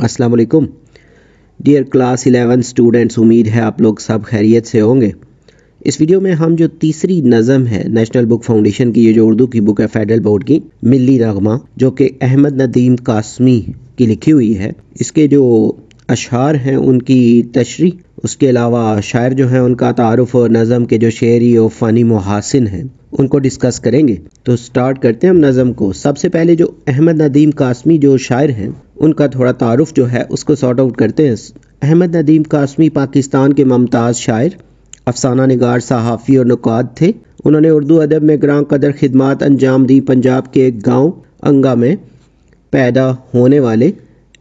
अस्सलाम वालेकुम dear class 11 students, उम्मीद है आप लोग सब खैरियत से होंगे। इस वीडियो में हम जो तीसरी नज़म है नेशनल बुक फाउंडेशन की, ये जो उर्दू की बुक है फेडरल बोर्ड की, मिल्ली नगमा, जो कि अहमद नदीम कासमी की लिखी हुई है, इसके जो अशआर हैं उनकी तशरीह, उसके अलावा शायर जो हैं उनका तारुफ और नज़म के जो शेरी और फ़नी मुहासिन हैं उनको डिस्कस करेंगे। तो स्टार्ट करते हैं हम नज़म को। सबसे पहले जो अहमद नदीम कासमी जो शायर हैं उनका थोड़ा तारुफ जो है उसको सॉर्ट आउट करते हैं। अहमद नदीम कासमी पाकिस्तान के मुमताज़ शायर, अफसाना निगार, सहाफ़ी और नुकात थे। उन्होंने उर्दू अदब में ग्रां कदर खिदमात अंजाम दी। पंजाब के एक गाँव अंगा में पैदा होने वाले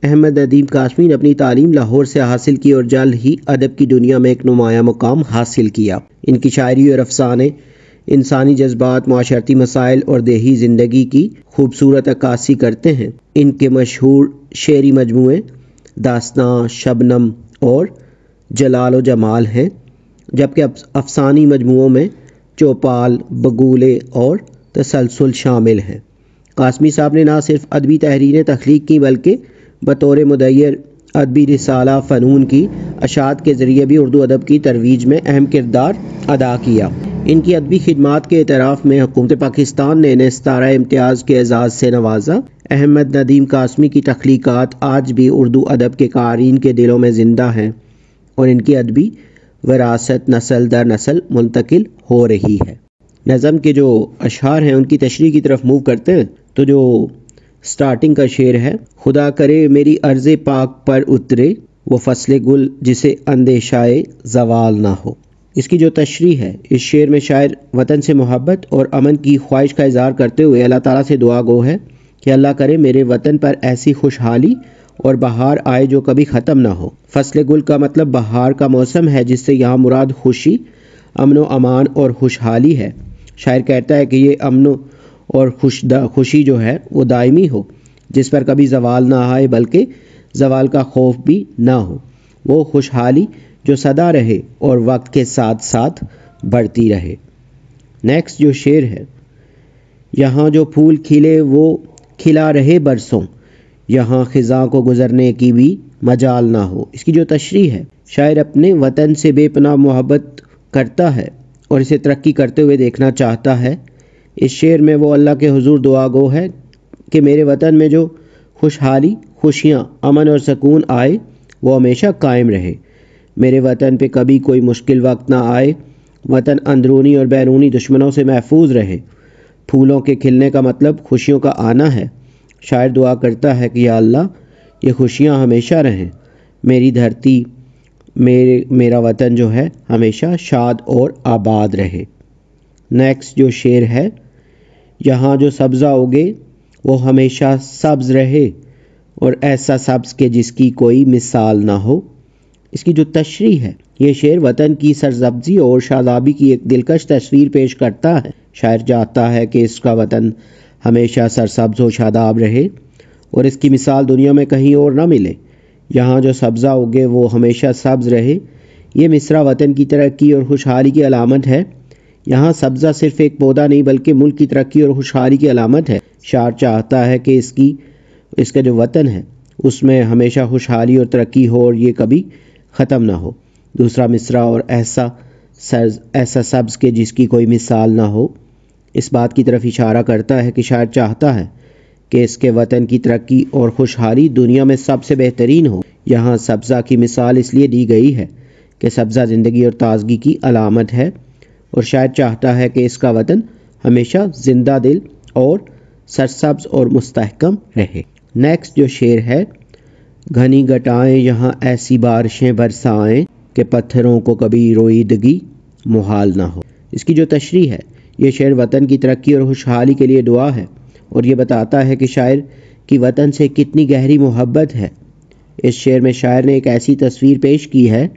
अहमद नदीम कासमी ने अपनी तालीम लाहौर से हासिल की और जल्द ही अदब की दुनिया में एक नुमाया मुकाम हासिल किया। इनकी शायरी और अफसाने इंसानी जज्बात, माशरती मसाइल और देही ज़िंदगी की खूबसूरत अक्कासी करते हैं। इनके मशहूर शेरी मजमूए दास्तां, शबनम और जलाल व जमाल हैं, जबकि अफसानी मजमूओं में चौपाल, बगूले और तसलसल शामिल हैं। कासमी साहब ने ना सिर्फ अदबी तहरीरें तख्लीक की बल्कि बतौर मुदय्यर अदबी रिसाला फ़नून की अशात के ज़रिए भी उर्दू अदब की तरवीज में अहम किरदार अदा किया। इनकी अदबी खिदमात के एतराफ़ में हुकूमत पाकिस्तान ने इन्हें सितारा इम्तियाज़ के एजाज़ से नवाजा। अहमद नदीम कासमी की तख्लीक़ात आज भी उर्दू अदब के क़ारीन के दिलों में ज़िंदा हैं और इनकी अदबी विरासत नस्ल दर नस्ल मुंतकिल हो रही है। नज़म के जो अशआर हैं उनकी तशरीह की तरफ मूव करते हैं। तो जो स्टार्टिंग का शेर है, खुदा करे मेरी अर्ज़े पाक पर उतरे वो फसले गुल जिसे अंदेशाए ज़वाल ना हो। इसकी जो तशरीह है, इस शेर में शायर वतन से मोहब्बत और अमन की ख्वाहिश का इज़हार करते हुए अल्लाह ताला से दुआ गो है कि अल्लाह करे मेरे वतन पर ऐसी खुशहाली और बहार आए जो कभी ख़त्म ना हो। फसले गुल का मतलब बहार का मौसम है, जिससे यहाँ मुराद खुशी, अमन व अमान और खुशहाली है। शायर कहता है कि ये अमन और खुशी जो है वो दायमी हो, जिस पर कभी ज़वाल ना आए बल्कि ज़वाल का खौफ भी ना हो। वो खुशहाली जो सदा रहे और वक्त के साथ साथ बढ़ती रहे। नेक्स्ट जो शेर है, यहाँ जो फूल खिले वो खिला रहे बरसों, यहाँ ख़िज़ां को गुज़रने की भी मजाल ना हो। इसकी जो तशरीह है, शायर अपने वतन से बेपनाह मोहब्बत करता है और इसे तरक्की करते हुए देखना चाहता है। इस शेर में वो अल्लाह के हुजूर दुआ गो है कि मेरे वतन में जो खुशहाली, खुशियाँ, अमन और सुकून आए वो हमेशा कायम रहे। मेरे वतन पे कभी कोई मुश्किल वक्त ना आए। वतन अंदरूनी और बैरूनी दुश्मनों से महफूज रहे। फूलों के खिलने का मतलब खुशियों का आना है। शायर दुआ करता है कि या अल्लाह ये खुशियाँ हमेशा रहें, मेरी धरती, मेरा वतन जो है हमेशा शाद और आबाद रहे। नेक्स्ट जो शेर है, यहाँ जो सब्ज़ा उगे वो हमेशा सब्ज़ रहे और ऐसा सब्ज़ के जिसकी कोई मिसाल ना हो। इसकी जो तशरीह है, ये शेर वतन की सरसब्ज़ी और शादाबी की एक दिलकश तस्वीर पेश करता है। शायर चाहता है कि इसका वतन हमेशा सरसब्ज़ और शादाब रहे और इसकी मिसाल दुनिया में कहीं और ना मिले। यहाँ जो सब्ज़ा उगे वो हमेशा सब्ज़ रहे, ये मिसरा वतन की तरक्की और खुशहाली की अलामत है। यहाँ सब्ज़ा सिर्फ एक पौधा नहीं बल्कि मुल्क की तरक्की और खुशहाली की अलामत है। शायर चाहता है कि इसका जो वतन है उसमें हमेशा खुशहाली और तरक्की हो और ये कभी ख़त्म ना हो। दूसरा मिसरा, और ऐसा सब्ज़ के जिसकी कोई मिसाल ना हो, इस बात की तरफ इशारा करता है कि शायर चाहता है कि इसके वतन की तरक्की और खुशहाली दुनिया में सबसे बेहतरीन हो। यहाँ सब्ज़ा की मिसाल इसलिए दी गई है कि सब्ज़ा ज़िंदगी और ताज़गी की अलामत है और शायर चाहता है कि इसका वतन हमेशा जिंदा दिल और सरसब्ज़ और मुस्तहकम रहे। नेक्स्ट जो शेर है, घनी घटाएं यहाँ ऐसी बारिशें बरसाएं कि पत्थरों को कभी रोईदगी मुहाल ना हो। इसकी जो तशरीह है, ये शेर वतन की तरक्की और खुशहाली के लिए दुआ है और ये बताता है कि शायर की वतन से कितनी गहरी मोहब्बत है। इस शेर में शायर ने एक ऐसी तस्वीर पेश की है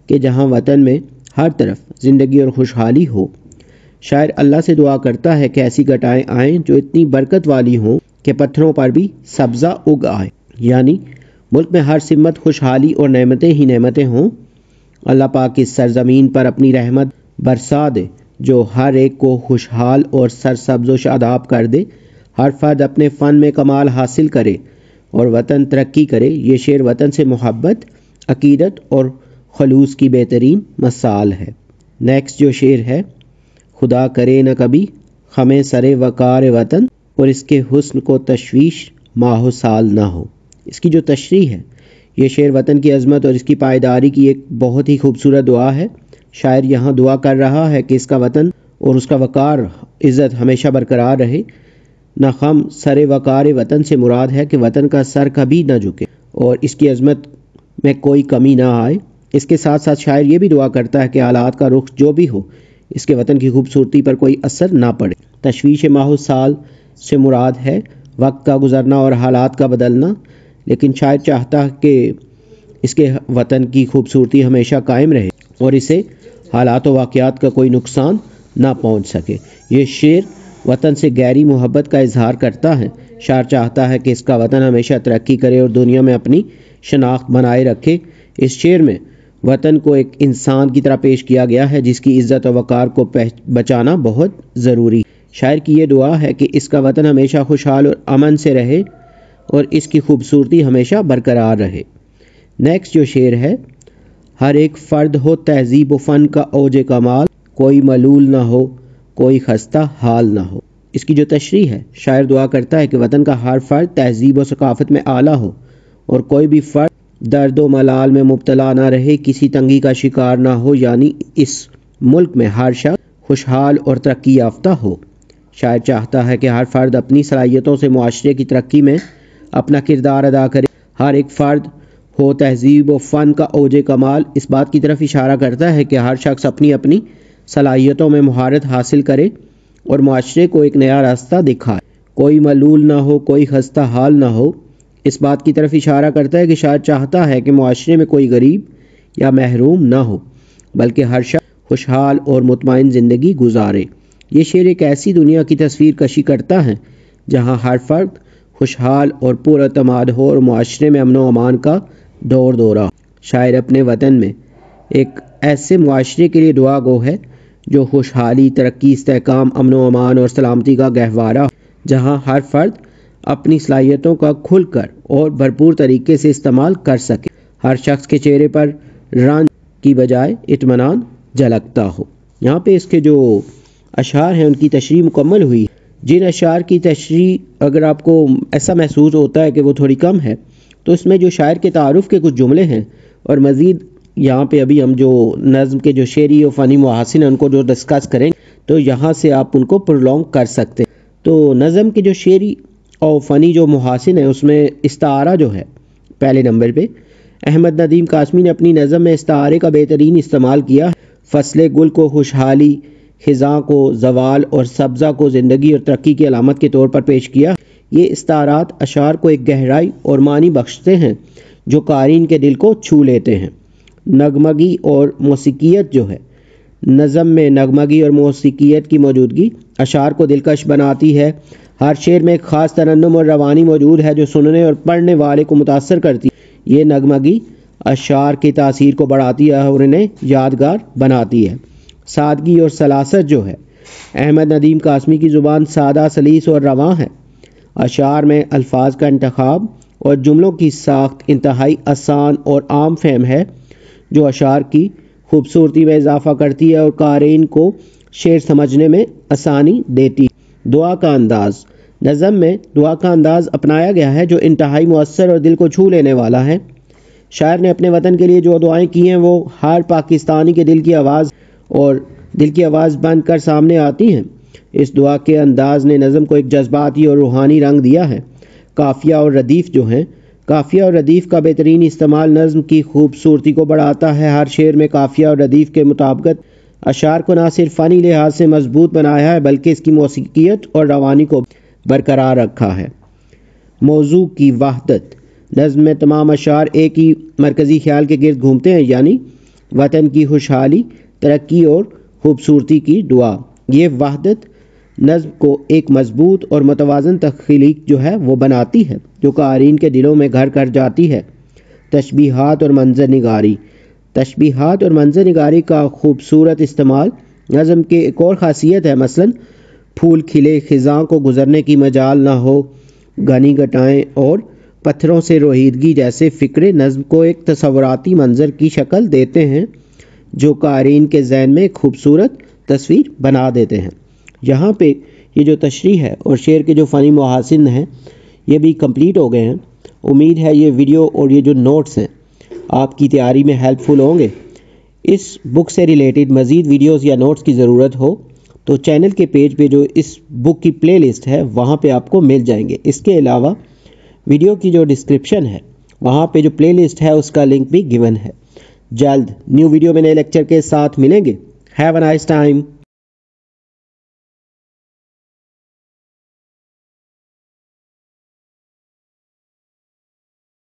कि जहाँ वतन में हर तरफ ज़िंदगी और खुशहाली हो। शायर अल्लाह से दुआ करता है कि ऐसी घटाएं आएँ जो इतनी बरकत वाली हों कि पत्थरों पर भी सब्ज़ा उग आए, यानी मुल्क में हर सिमत खुशहाली और नेमतें ही नेमतें हों। अल्लाह पाक इस सरजमीन पर अपनी रहमत बरसा दे जो हर एक को खुशहाल और सरसब्ज़ व शादाब कर दे। हर फर्द अपने फ़न में कमाल हासिल करे اور وطن ترقی کرے۔ یہ شعر وطن سے محبت، عقیدت اور خلوص کی بہترین مثال ہے۔ نیکسٹ جو شعر ہے، خدا کرے نہ کبھی ہمیں سرے وقار وطن اور اس کے حسن کو تشویش ماہ و سال نہ ہو۔ اس کی جو تشریح ہے، یہ شعر وطن کی عظمت اور اس کی پائیداری کی ایک بہت ہی خوبصورت دعا ہے۔ شاعر یہاں دعا کر رہا ہے کہ اس کا وطن اور اس کا وقار، عزت ہمیشہ برقرار رہے۔ نہ خم سر وقار وطن سے مراد ہے کہ وطن کا سر کبھی نہ جھکے اور اس کی عظمت میں کوئی کمی نہ آئے۔ اس کے ساتھ ساتھ شاعر یہ بھی دعا کرتا ہے کہ حالات کا رخ جو بھی ہو، اس کے وطن کی خوبصورتی پر کوئی اثر نہ پڑے۔ تشویش ماہ و سال سے مراد ہے وقت کا گزرنا اور حالات کا بدلنا، لیکن شاعر چاہتا ہے کہ اس کے وطن کی خوبصورتی ہمیشہ قائم رہے اور اسے حالات و واقعات کا کوئی نقصان نہ پہنچ سکے۔ یہ شعر وطن سے گہری محبت کا اظہار کرتا ہے۔ شاعر چاہتا ہے کہ اس کا وطن ہمیشہ ترقی کرے اور دنیا میں اپنی شناخت بنائے رکھے۔ اس شعر میں وطن کو ایک انسان کی طرح پیش کیا گیا ہے جس کی عزت و وقار کو بچانا بہت ضروری ہے۔ شاعر کی یہ دعا ہے کہ اس کا وطن ہمیشہ خوشحال اور امن سے رہے اور اس کی خوبصورتی ہمیشہ برقرار رہے۔ نیکسٹ جو شعر ہے، ہر ایک فرد ہو تہذیب و فن کا اوج کمال، کوئی ملول نہ ہو کوئی خستہ حال نہ ہو۔ اس کی جو تشریح ہے، شاعر دعا کرتا ہے کہ وطن کا ہر فرد تہذیب و ثقافت میں اعلیٰ ہو اور کوئی بھی فرد درد و ملال میں مبتلا نہ رہے، کسی تنگی کا شکار نہ ہو، یعنی اس ملک میں ہر شخص خوشحال اور ترقی یافتہ ہو۔ شاعر چاہتا ہے کہ ہر فرد اپنی صلاحیتوں سے معاشرے کی ترقی میں اپنا کردار ادا کرے۔ ہر ایک فرد ہو تہذیب و فن کا اوج کمال اس بات کی طرف اشارہ کرتا ہے کہ ہر شخص اپنی اپنی صلاحیتوں میں مہارت حاصل کرے اور معاشرے کو ایک نیا راستہ دکھائے۔ کوئی ملول نہ ہو کوئی خستہ حال نہ ہو اس بات کی طرف اشارہ کرتا ہے کہ شاعر چاہتا ہے کہ معاشرے میں کوئی غریب یا محروم نہ ہو، بلکہ ہر شخص خوشحال اور مطمئن زندگی گزارے۔ یہ شعر ایک ایسی دنیا کی تصویر کشی کرتا ہے جہاں ہر فرد خوشحال اور پر اعتماد ہو اور معاشرے میں امن و امان کا دور دورہ۔ شاعر اپنے وطن میں ایک ایسے معاشرے کے لیے دعا گو ہے جو خوشحالی، ترقی، استحکام، امن و امان اور سلامتی کا گہوارہ، جہاں ہر فرد اپنی صلاحیتوں کا کھل کر اور بھرپور طریقے سے استعمال کر سکے، ہر شخص کے چہرے پر رنج کی بجائے اطمینان جھلکتا ہو۔ یہاں پہ اس کے جو اشعار ہیں ان کی تشریح مکمل ہوئی۔ جن اشعار کی تشریح اگر آپ کو ایسا محسوس ہوتا ہے کہ وہ تھوڑی کم ہے تو اس میں جو شاعر کے تعارف کے کچھ جملے ہیں اور مزید یہاں پہ ابھی ہم جو نظم کے جو شعری اور فنی محاسن ہیں ان کو جو ڈسکس کریں تو یہاں سے آپ ان کو پرولونگ کر سکتے ہیں۔ تو نظم کے جو شعری اور فنی جو محاسن ہیں اس میں استعارہ جو ہے پہلے نمبر پہ، احمد ندیم قاسمی نے اپنی نظم میں استعارے کا بہترین استعمال کیا۔ فصل گل کو خوشحالی، خزاں کو زوال اور سبزہ کو زندگی اور ترقی کی علامت کے طور پر پیش کیا۔ یہ استعارات اشعار کو ایک گہرائی اور معنی بخشتے ہیں جو قارئین کے دل کو چھو لیتے ہیں۔ نغمگی اور موسیقیت جو ہے، نظم میں نغمگی اور موسیقیت کی موجودگی اشعار کو دلکش بناتی ہے۔ ہر شعر میں ایک خاص ترنم اور روانی موجود ہے جو سننے اور پڑھنے والے کو متاثر کرتی ہے۔ یہ نغمگی اشعار کی تاثیر کو بڑھاتی ہے اور انہیں یادگار بناتی ہے۔ سادگی اور سلاست جو ہے، احمد ندیم قاسمی کی زبان سادہ، سلیس اور رواں ہے۔ اشعار میں الفاظ کا انتخاب اور جملوں کی ساخت انتہائی آسان اور عام فہم ہے جو اشعار کی خوبصورتی میں اضافہ کرتی ہے اور قارئین کو شعر سمجھنے میں آسانی دیتی ہے۔ دعا کا انداز، نظم میں دعا کا انداز اپنایا گیا ہے جو انتہائی مؤثر اور دل کو چھو لینے والا ہے۔ شاعر نے اپنے وطن کے لیے جو دعائیں کی ہیں وہ ہر پاکستانی کے دل کی آواز بن کر سامنے آتی ہیں۔ اس دعا کے انداز نے نظم کو ایک جذباتی اور روحانی رنگ دیا ہے۔ قافیہ اور ردیف جو ہیں، قافیہ اور ردیف کا بہترین استعمال نظم کی خوبصورتی کو بڑھاتا ہے۔ ہر شعر میں قافیہ اور ردیف کے مطابقت اشعار کو نہ صرف فنی لحاظ سے مضبوط بنایا ہے بلکہ اس کی موسیقیت اور روانی کو برقرار رکھا ہے۔ موضوع کی وحدت، نظم میں تمام اشعار ایک ہی مرکزی خیال کے گرد گھومتے ہیں، یعنی وطن کی خوشحالی، ترقی اور خوبصورتی کی دعا۔ یہ وحدت نظم کو ایک مضبوط اور متوازن تخلیق جو ہے وہ بناتی ہے جو قارئین کے دلوں میں گھر کر جاتی ہے۔ تشبیہات اور منظر نگاری، تشبیہات اور منظر نگاری کا خوبصورت استعمال نظم کی ایک اور خاصیت ہے۔ مثلا پھول کھلے، خزاں کو گزرنے کی مجال نہ ہو، گھنی گٹائیں اور पत्थरों से रोहीदगी जैसे फ़िक्रे नज़्म को एक तसव्वुराती मंज़र की शक्ल देते हैं जो क़ारीन के ज़हन में खूबसूरत तस्वीर बना देते हैं। यहाँ पे ये जो तशरीह है और शेर के जो फ़नी मुहासिन हैं ये भी कंप्लीट हो गए हैं। उम्मीद है ये वीडियो और ये जो नोट्स हैं आपकी तैयारी में हेल्पफुल होंगे। इस बुक से रिलेटेड मज़ीद वीडियोस या नोट्स की ज़रूरत हो तो चैनल के पेज पे जो इस बुक की प्लेलिस्ट है वहाँ पे आपको मिल जाएंगे। इसके अलावा वीडियो की जो डिस्क्रिप्शन है वहाँ पे जो प्लेलिस्ट है उसका लिंक भी गिवन है। जल्द न्यू वीडियो में नए लेक्चर के साथ मिलेंगे। Have a nice time.